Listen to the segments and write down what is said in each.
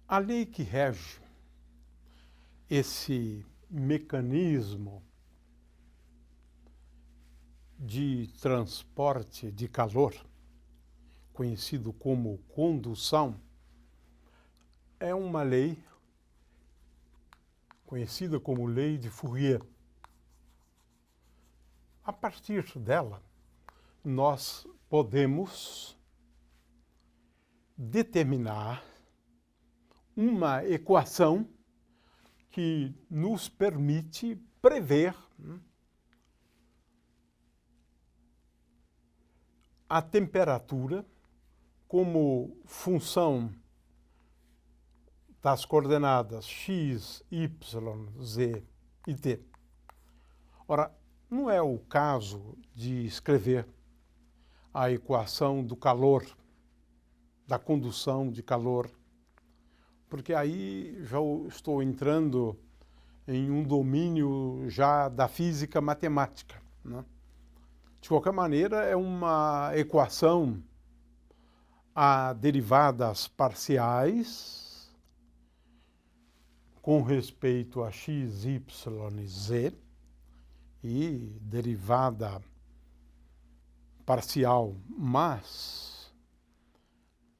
A lei que rege esse mecanismo de transporte de calor, conhecido como condução, é uma lei conhecida como Lei de Fourier. A partir dela, nós podemos determinar uma equação que nos permite prever a temperatura como função das coordenadas x, y, z e t. Ora, não é o caso de escrever a equação do calor, da condução de calor, porque aí já estou entrando em um domínio já da física matemática, né? De qualquer maneira, é uma equação a derivadas parciais com respeito a x, y e z e derivada parcial, mas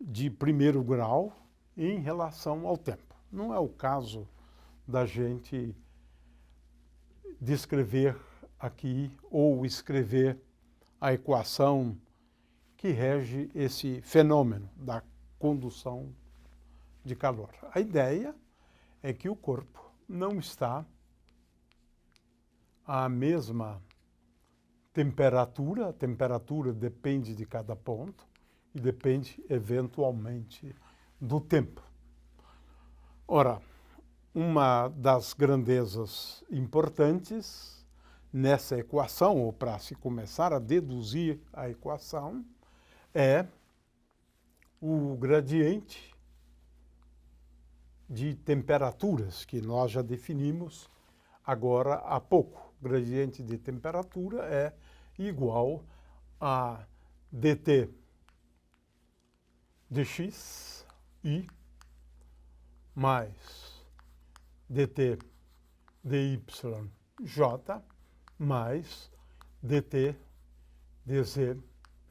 de primeiro grau em relação ao tempo. Não é o caso da gente descrever aqui ou escrever a equação que rege esse fenômeno da condução de calor. A ideia é que o corpo não está à mesma temperatura, a temperatura depende de cada ponto e depende, eventualmente, do tempo. Ora, uma das grandezas importantes nessa equação, ou para se começar a deduzir a equação, é o gradiente de temperaturas, que nós já definimos agora há pouco. O gradiente de temperatura é igual a dt dx i mais dt dy j mais dt dz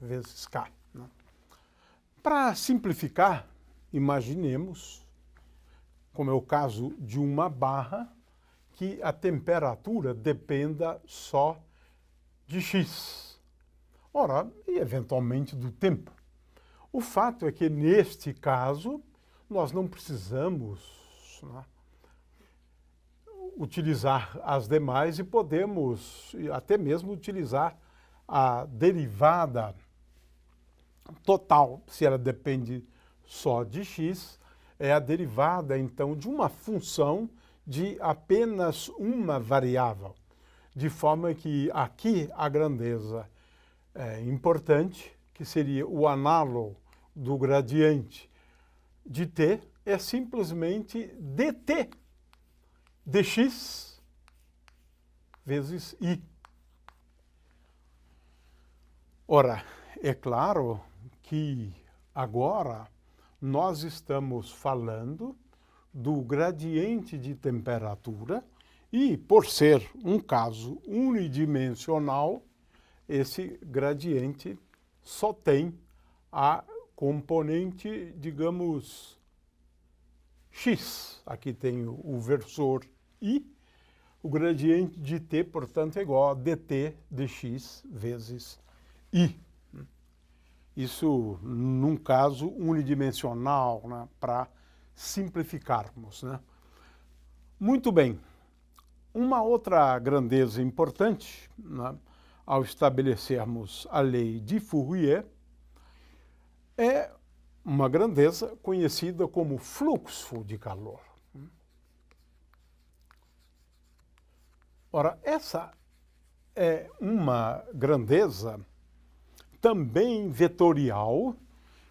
vezes k. Para simplificar, imaginemos, como é o caso de uma barra, que a temperatura dependa só de x. Ora, e eventualmente do tempo. O fato é que, neste caso, nós não precisamos, né, utilizar as demais e podemos até mesmo utilizar a derivada total, se ela depende só de x, é a derivada, então, de uma função de apenas uma variável, de forma que aqui a grandeza é importante, que seria o análogo do gradiente de t, é simplesmente dt dx vezes i. Ora, é claro que agora nós estamos falando do gradiente de temperatura e, por ser um caso unidimensional, esse gradiente só tem a componente, digamos, x. Aqui tem o versor i. O gradiente de t, portanto, é igual a dt dx vezes i. Isso num caso unidimensional, né, para simplificarmos, né? Muito bem. Uma outra grandeza importante, né, ao estabelecermos a lei de Fourier, é uma grandeza conhecida como fluxo de calor. Ora, essa é uma grandeza também vetorial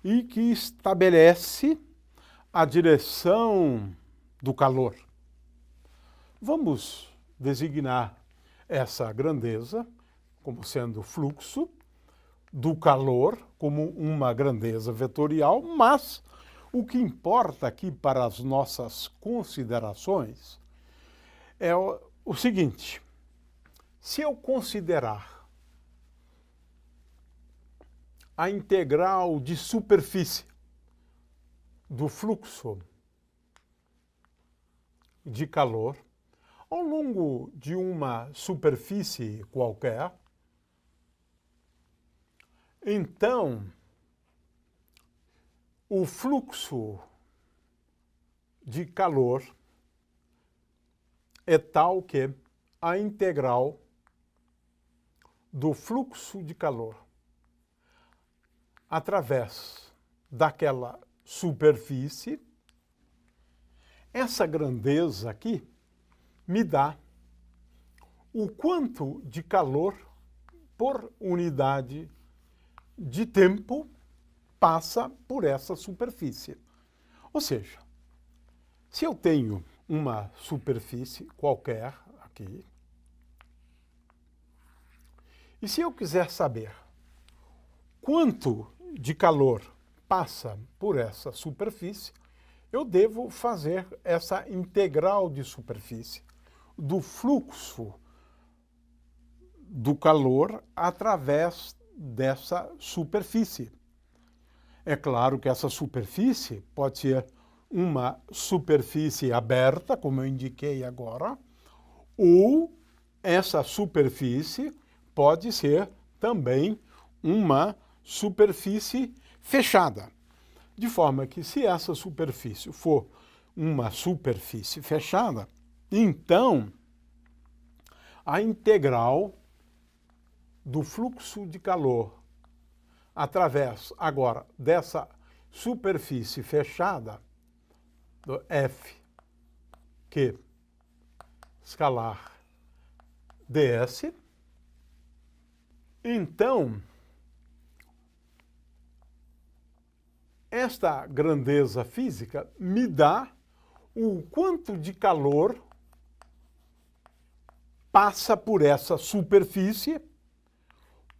e que estabelece a direção do calor. Vamos designar essa grandeza como sendo fluxo do calor como uma grandeza vetorial, mas O que importa aqui para as nossas considerações é o seguinte: se eu considerar a integral de superfície do fluxo de calor ao longo de uma superfície qualquer, então o fluxo de calor é tal que a integral do fluxo de calor através daquela superfície, essa grandeza aqui me dá o quanto de calor por unidade de tempo passa por essa superfície. Ou seja, se eu tenho uma superfície qualquer aqui, e se eu quiser saber quanto de calor passa por essa superfície, eu devo fazer essa integral de superfície do fluxo do calor através dessa superfície. É claro que essa superfície pode ser uma superfície aberta, como eu indiquei agora, ou essa superfície pode ser também uma superfície fechada. De forma que, se essa superfície for uma superfície fechada, então a integral do fluxo de calor através agora dessa superfície fechada, do F, Q escalar ds, então esta grandeza física me dá o quanto de calor passa por essa superfície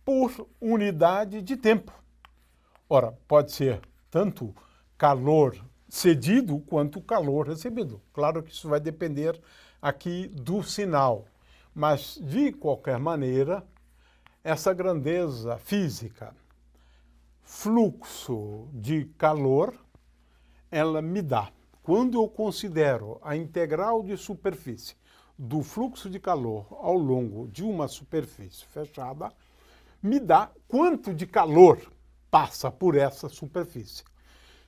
por unidade de tempo. Ora, pode ser tanto calor cedido quanto calor recebido. Claro que isso vai depender aqui do sinal, mas, de qualquer maneira, essa grandeza física, fluxo de calor, ela me dá, quando eu considero a integral de superfície do fluxo de calor ao longo de uma superfície fechada, me dá quanto de calor passa por essa superfície.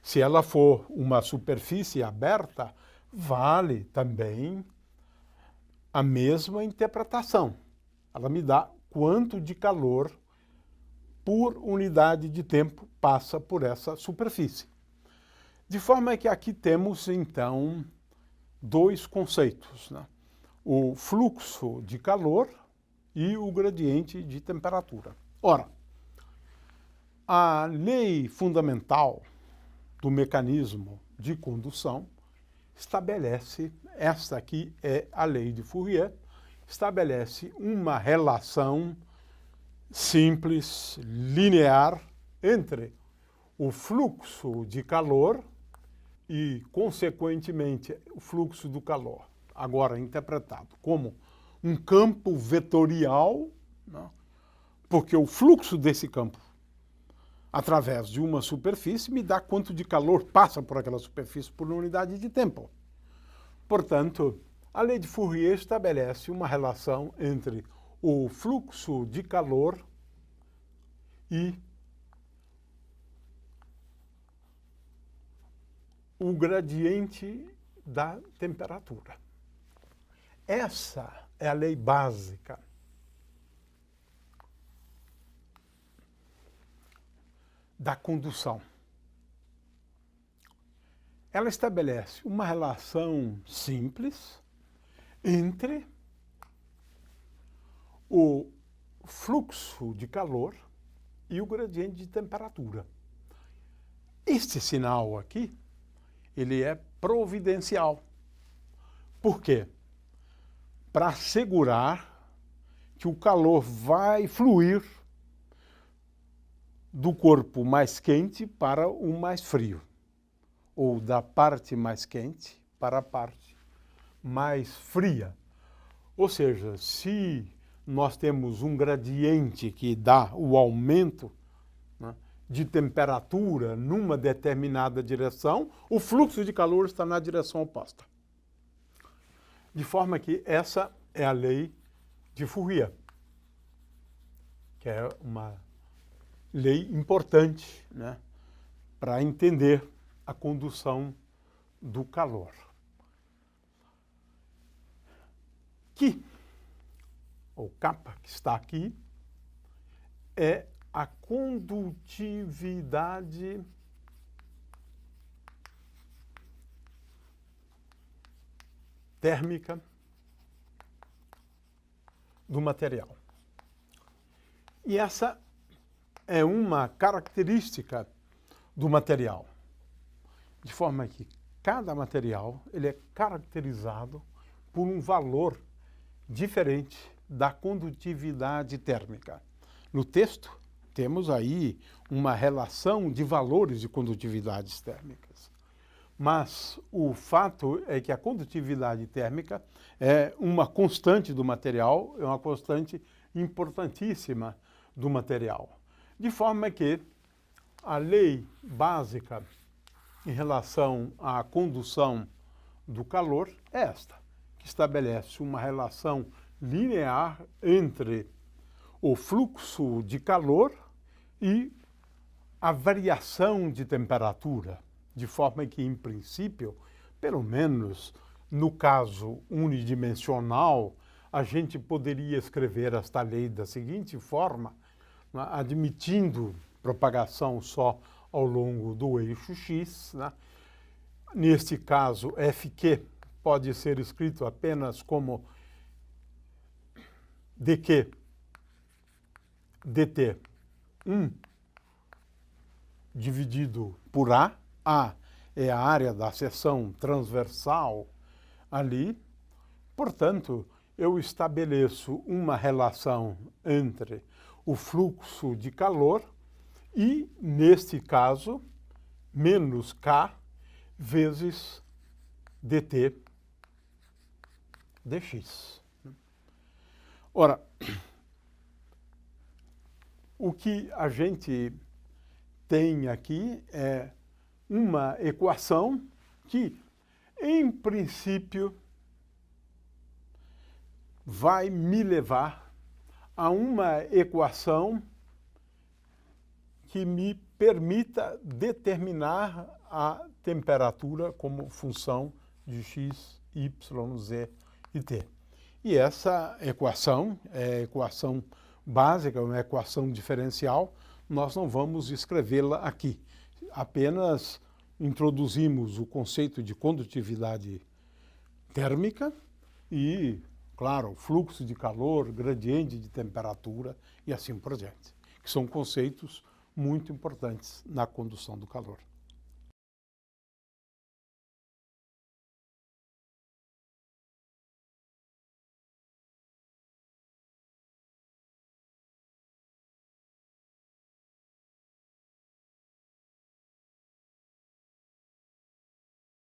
Se ela for uma superfície aberta, vale também a mesma interpretação. Ela me dá quanto de calor por unidade de tempo passa por essa superfície. De forma que aqui temos, então, dois conceitos, né? O fluxo de calor e o gradiente de temperatura. Ora, a lei fundamental do mecanismo de condução estabelece, esta aqui é a lei de Fourier, estabelece uma relação simples, linear, entre o fluxo de calor e, consequentemente, o fluxo do calor, agora interpretado como um campo vetorial, né? Porque o fluxo desse campo através de uma superfície me dá quanto de calor passa por aquela superfície por unidade de tempo. Portanto, a lei de Fourier estabelece uma relação entre o fluxo de calor e o gradiente da temperatura. Essa é a lei básica da condução. Ela estabelece uma relação simples entre o fluxo de calor e o gradiente de temperatura. Este sinal aqui, ele é providencial. Por quê? Para assegurar que o calor vai fluir do corpo mais quente para o mais frio. ou da parte mais quente para a parte mais fria. Ou seja, se nós temos um gradiente que dá o aumento, né, de temperatura numa determinada direção, o fluxo de calor está na direção oposta. De forma que essa é a lei de Fourier, que é uma lei importante, né, para entender a condução do calor. Q, ou kappa, que está aqui, é a condutividade térmica do material. E essa é uma característica do material, de forma que cada material ele é caracterizado por um valor diferente da condutividade térmica. No texto, temos aí uma relação de valores de condutividades térmicas. Mas o fato é que a condutividade térmica é uma constante do material, é uma constante importantíssima do material. De forma que a lei básica em relação à condução do calor é esta, que estabelece uma relação linear entre o fluxo de calor e a variação de temperatura, de forma que, em princípio, pelo menos no caso unidimensional, a gente poderia escrever esta lei da seguinte forma, né, admitindo propagação só ao longo do eixo x, né? Neste caso, Fq pode ser escrito apenas como dq dt 1 dividido por A. A é a área da seção transversal ali. Portanto, eu estabeleço uma relação entre o fluxo de calor e, neste caso, menos K vezes dt dx. Ora, o que a gente tem aqui é uma equação que, em princípio, vai me levar a uma equação que me permita determinar a temperatura como função de x, y, z e t. E essa equação é a equação básica, uma equação diferencial, nós não vamos escrevê-la aqui. Apenas introduzimos o conceito de condutividade térmica e, claro, fluxo de calor, gradiente de temperatura e assim por diante, que são conceitos muito importantes na condução do calor.